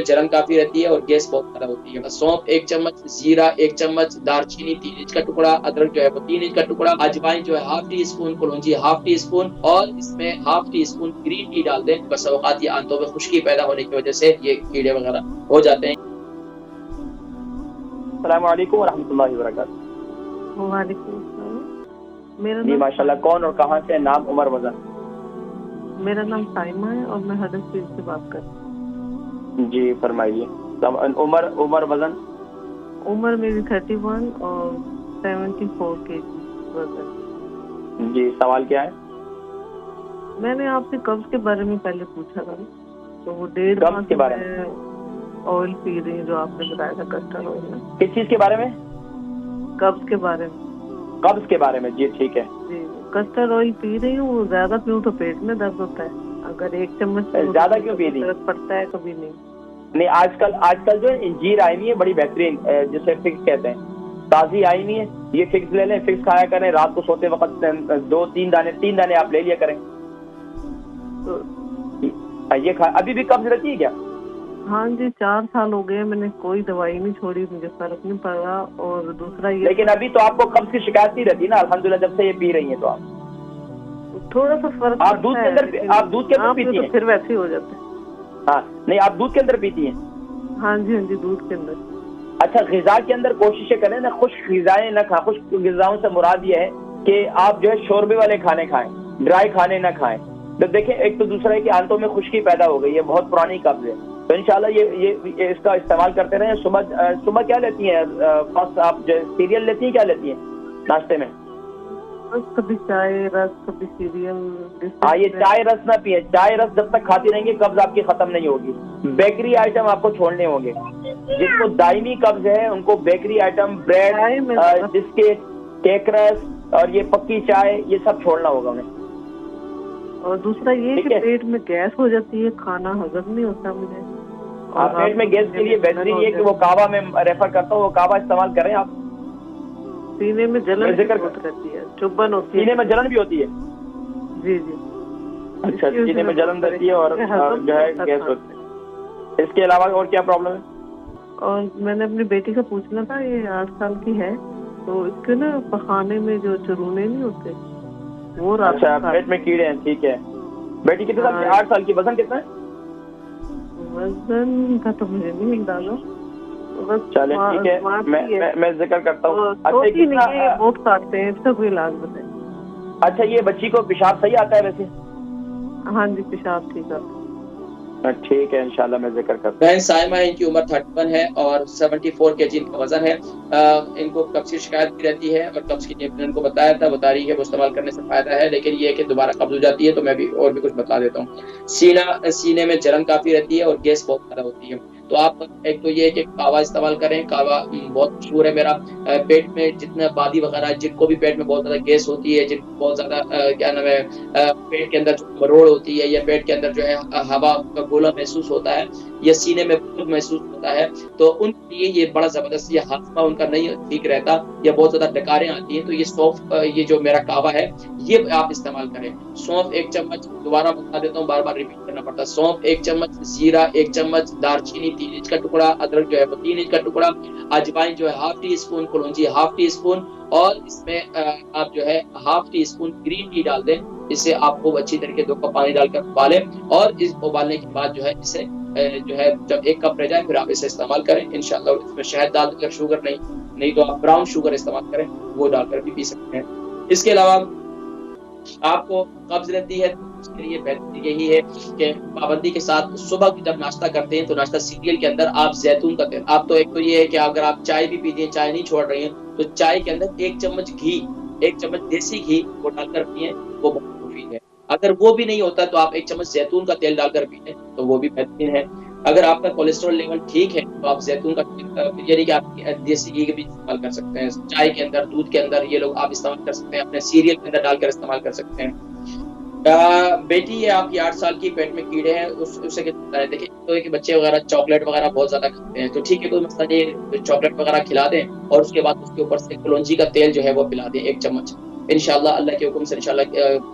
में जलन काफी रहती है और गैस बहुत ज्यादा होती है। सौंफ 1 चम्मच, जीरा 1 चम्मच, दालचीनी 3 इंच का टुकड़ा, अदरक जो है वो 3 इंच का टुकड़ा, अजवाइन जो है हाफ टी स्पून, कलौंजी हाफ टी स्पून और इसमें half tea spoon green tea डाल दें। बस औकात ये आंतों में खुश्की पैदा होने की वजह से ये कीड़े वगैरह हो जाते हैं। अस्सलाम वालेकुम रहमतुल्लाहि व बरकातहू। वालेकुम अस्सलाम। मेरा जी नाम माशाल्लाह, कौन और कहाँ से? नाम, उम्र, वजन? मेरा नाम साइमा है और मैं हडर्सफील्ड से बात कर रही हूँ। जी फरमाइए। उम्र वजन? उम्र मेरी 31 और 74 kg वजन। जी सवाल क्या है? मैंने आपसे कब्ज के बारे में पहले पूछा था, तो वो 1.5 माह के बारे में? ऑयल पी रही हूँ जो आपने बताया था, कस्टर्ड ऑयल। किस चीज के बारे में? कब्ज के बारे में। कब्ज के बारे में, जी ठीक है। जी, कस्टर्ड ऑयल पी रही हूँ, वो ज्यादा पीऊँ तो पेट में दर्द होता है। अगर 1 चम्मच ज्यादा क्यों पी रही? दर्द पड़ता है, कभी नहीं। आजकल जो इंजीर आई नहीं है बड़ी बेहतरीन, जिसे फिक्स कहते हैं, ताजी आई नहीं है, ये फिक्स ले लें, फिक्स खाया करें। रात को सोते वक्त 2-3 दाने, 3 दाने आप ले लिया करें। तो ये अभी भी कब्ज रहती है क्या? हाँ जी, 4 साल हो गए, मैंने कोई दवाई नहीं छोड़ी, मुझे फर्क नहीं पड़ा। और दूसरा ये, लेकिन अभी तो आपको कब्ज की शिकायत नहीं रहती ना अल्हम्दुलिल्लाह, जब से ये पी रही हैं तो आप थोड़ा सा फर्क। आप दूध के अंदर पीती हैं? तो फिर वैसे ही हो जाता है। हाँ नहीं, आप दूध के अंदर पीती हैं? हाँ जी, हाँ जी, दूध के अंदर। अच्छा, ग़िज़ा के अंदर कोशिशें करें ना, खुश्क ग़िज़ाएं ना खाएं। खुश्क ग़िज़ाओं से मुराद ये है कि आप जो है शोरबे वाले खाने खाएं, ड्राई खाने ना खाएं। तो देखें, एक तो दूसरा है कि आंतों में खुश्की पैदा हो गई है, बहुत पुरानी कब्ज है। तो इंशाल्लाह ये इसका इस्तेमाल करते रहें। सुबह क्या लेती हैं? फर्स्ट आप जो सीरियल लेती हैं, क्या लेती हैं नाश्ते में? कभी चाय रस, कभी सीरियल। हाँ, ये चाय रस ना पिए। चाय रस जब तक खाती रहेंगे कब्ज आपकी खत्म नहीं होगी। बेकरी आइटम आपको छोड़ने होंगे। जिसको दायमी कब्ज है उनको bakery item, bread, biscuit, cake रस और ये पक्की चाय, ये सब छोड़ना होगा उन्हें। और दूसरा ये कि पेट में गैस हो जाती है, खाना हजम नहीं होता मुझे। और पेट में गैस के लिए बेहतरीन ये कि वो कावा में रेफर करता हूँ, वो कावा इस्तेमाल करें आप। सीने में जलन रहती है, चुभन होती है। सीने में जलन भी होती है? जी जी। अच्छा, सीने में जलन रहती है और जो है गैस होती है। इसके अलावा और क्या प्रॉब्लम है? और मैंने अपनी बेटी का पूछना था, ये 8 साल की है, तो इसके ना पखाने में जो चूने नहीं होते वो। अच्छा, पेट में कीड़े हैं, ठीक है। बेटी कितने साल की? 8 साल की। वजन कितना है? वजन का तो मुझे नहीं अंदाजा। चले ठीक है, मैं जिक्र करता हूँ। अच्छा, बहुत काटते हैं, इसका कोई इलाज बताए। अच्छा, ये बच्ची को पेशाब सही आता है वैसे? हाँ जी, पेशाब ठीक आता है। ठीक है, इंशाल्लाह मैं जिक्र करता हूँ। बहन साइमा है, इनकी उम्र 31 है और 74 kg इनका वजन है। इनको कब्ज की शिकायत भी रहती है और कब्ज की टेबलेट इनको बताया था, बता रही है वो इस्तेमाल करने से फायदा है, लेकिन ये है कि दोबारा कब्ज हो जाती है। तो मैं भी और भी कुछ बता देता हूँ। सीने में जलन काफी रहती है और गैस बहुत ज्यादा होती है। तो आप एक तो ये है कि कावा इस्तेमाल करें। कावा बहुत मशहूर है मेरा। पेट में जितना बादी वगैरह, जिनको भी पेट में बहुत ज्यादा गैस होती है, जिनको बहुत ज्यादा क्या नाम है, पेट के अंदर जो मरोड़ होती है या पेट के अंदर जो है हवा का गोला महसूस होता है या सीने में महसूस होता है, तो उनके लिए ये बड़ा जबरदस्त, ये हाथमा उनका नहीं ठीक रहता या बहुत ज्यादा डकारें आती हैं, तो ये सौंफ, ये जो मेरा कावा है, ये आप इस्तेमाल करें। सौंफ 1 चम्मच, दोबारा बता देता हूँ, बार बार रिपीट करना पड़ता है। सौंफ 1 चम्मच, जीरा 1 चम्मच, दालचीनी 3 इंच का टुकड़ा, अदरक जो है वो 3 इंच का टुकड़ा, अजवाइन जो है हाफ टी स्पून, कलौंजी हाफ टी स्पून और इसमें आप जो है half tea spoon green tea डाल दें। इससे आपको अच्छी तरीके 2 कप पानी डालकर उबालें और इस उबालने के बाद जो है इसे जो है जब 1 कप रह जाए फिर आप इसे इस्तेमाल करें इंशाल्लाह। इसमें शहद डाल दें, शुगर नहीं तो आप ब्राउन शुगर इस्तेमाल करें, वो डालकर भी पी सकते हैं। इसके अलावा आपको कब्ज रहती है तो उसके लिए बेहतर यही है कि पाबंदी के साथ सुबह की जब नाश्ता करते हैं तो नाश्ता सीरियल के अंदर आप जैतून का तेल, आप तो एक तो ये है कि अगर आप चाय भी पीती हैं, चाय नहीं छोड़ रही हैं, तो चाय के अंदर 1 चम्मच घी, 1 चम्मच देसी घी वो डालकर पिए, वो बहुत मुफीद है। अगर वो भी नहीं होता तो आप 1 चम्मच जैतून का तेल डालकर पिए, तो वो भी बेहतरीन है। अगर आपका कोलेस्ट्रॉल लेवल ठीक है तो आप जैतून का यानी कि आप देसी घी भी इस्तेमाल कर सकते हैं। चाय के अंदर, दूध के अंदर ये लोग आप इस्तेमाल कर सकते हैं, अपने सीरियल के अंदर डालकर इस्तेमाल कर सकते हैं। बेटी है आपकी 8 साल की, पेट में कीड़े हैं, उससे क्या देखिए, तो एक बच्चे वगैरह चॉकलेट वगैरह बहुत ज्यादा खाते हैं, तो ठीक है, कोई मसला नहीं, चॉकलेट वगैरह खिला दें और उसके बाद उसके ऊपर से कलौंजी का तेल जो है वो पिला दें 1 चम्मच। इंशाल्लाह अल्लाह के हुक्म से इंशाल्लाह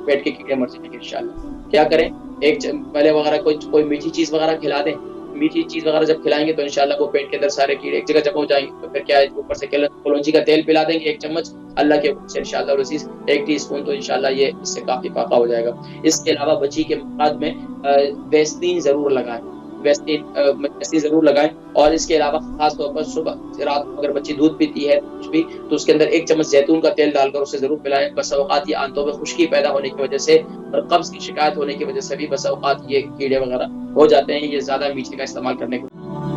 पेट के कीड़े मर जाएंगे इंशाल्लाह। क्या करें, पहले वगैरह कोई मीठी चीज वगैरह खिला दें, मीठी चीज़ वगैरह जब खिलाएँगे तो इंशाल्लाह वो पेट के अंदर सारे कीड़े एक जगह जमा हो जाएँगे, तो फिर क्या है ऊपर से कलौंजी का तेल पिला देंगे 1 चम्मच, अल्लाह के हुक्म से इंशाअल्लाह अज़ीज़ 1 टीस्पून, तो इंशाअल्लाह ये इससे काफ़ी फ़ायदा हो जाएगा। इसके अलावा बच्ची के मफ़ाद में वैसलीन ज़रूर लगाएँ, वैसलीन ज़रूर लगाएँ, और इसके अलावा ख़ास तौर पर सुबह रात को अगर बच्ची दूध पीती है कुछ भी, तो उसके अंदर 1 चम्मच ज़ैतून का तेल डालकर उसे ज़रूर पिलाएँ। बस औक़ात ये आंतों में खुश्की पैदा होने की वजह से और कब्ज़ की शिकायत होने की वजह से भी बस औक़ात ये कीड़े वगैरह हो जाते हैं, ये ज़्यादा मीठे का इस्तेमाल करने की